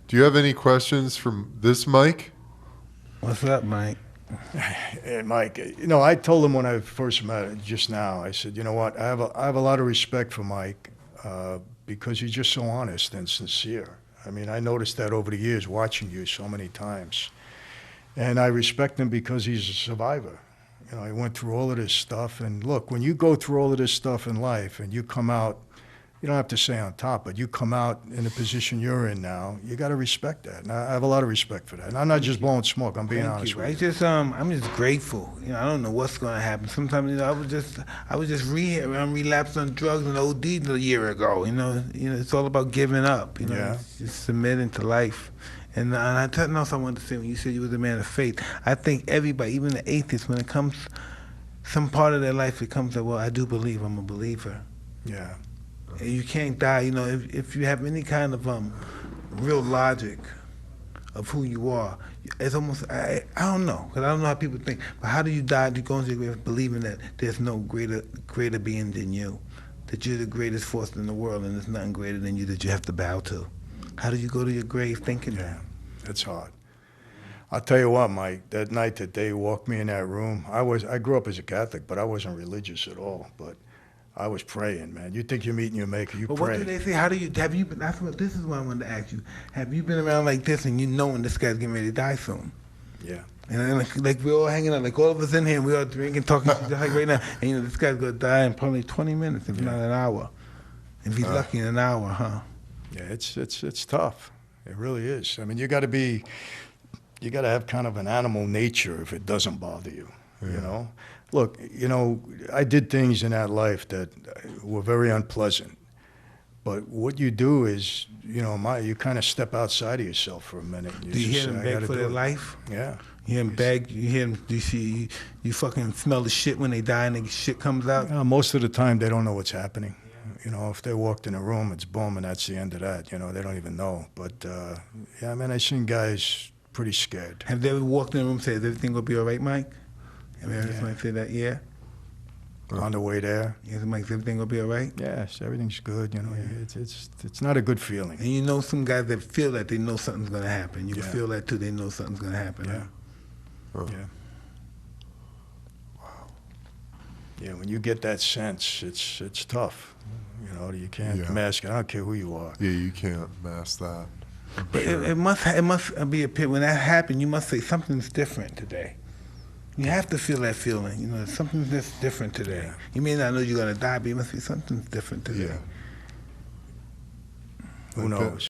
Do you have any questions from this mic? What's up, Mike? Hey, Mike, I told him when I first met him just now, I said, you know what, I have a lot of respect for Mike because he's just so honest and sincere. I mean, I noticed that over the years watching you so many times. And I respect him because he's a survivor. He went through all of this stuff. And look, when you go through all of this stuff in life and you come out, you don't have to say on top, but you come out in the position you're in now, you got to respect that. And I have a lot of respect for that. And I'm not just blowing smoke. I'm being honest with you. I'm just grateful. I don't know what's going to happen. Sometimes, I was just relapsed on drugs and OD'd a year ago. It's all about giving up. Just submitting to life. And I know someone to say when you said you was a man of faith. I think everybody, even the atheists, when it comes, some part of their life, it comes that, well, I do believe. I'm a believer. Yeah. You can't die, if you have any kind of real logic of who you are. It's almost, I don't know, because I don't know how people think, but how do you die? Do you go into your grave believing that there's no greater being than you, that you're the greatest force in the world and there's nothing greater than you that you have to bow to? How do you go to your grave thinking that? It's hard. I'll tell you what, Mike, that night that they walked me in that room, I grew up as a Catholic, but I wasn't religious at all, but I was praying, man. You think you're meeting your maker, you pray. But what do they say? Have you been, this is what I wanted to ask you. Have you been around like this and you knowing this guy's getting ready to die soon? Yeah. And then like we're all hanging out, like all of us in here, and we all drinking, talking just like right now. And this guy's gonna die in probably 20 minutes, if not an hour. If he's lucky, in an hour, huh? Yeah, it's tough. It really is. I mean, you got to have kind of an animal nature if it doesn't bother you, Look, I did things in that life that were very unpleasant. But what you do is, you kind of step outside of yourself for a minute. Do you hear them beg for their life? Yeah. You hear them beg? You hear them? Do you see? You fucking smell the shit when they die and the shit comes out? Most of the time, they don't know what's happening. If they walked in a room, it's boom, and that's the end of that. They don't even know. But, I've seen guys pretty scared. Have they ever walked in a room and said, is everything going to be all right, Mike? Have you ever heard somebody say that? Yeah? On the way there. Yeah, Mike, is everything going to be all right? Yes, everything's good. It's not a good feeling. And some guys that feel that they know something's going to happen. You can feel that, too. They know something's going to happen. Yeah. Huh? Yeah. Wow. Yeah, when you get that sense, it's tough. You can't mask it. I don't care who you are. Yeah, you can't mask that. But sure. it must be a pit. When that happened, you must say something's different today. You have to feel that feeling. Something's just different today. Yeah. You may not know you're going to die, but you must be something's different today. Yeah. Who knows?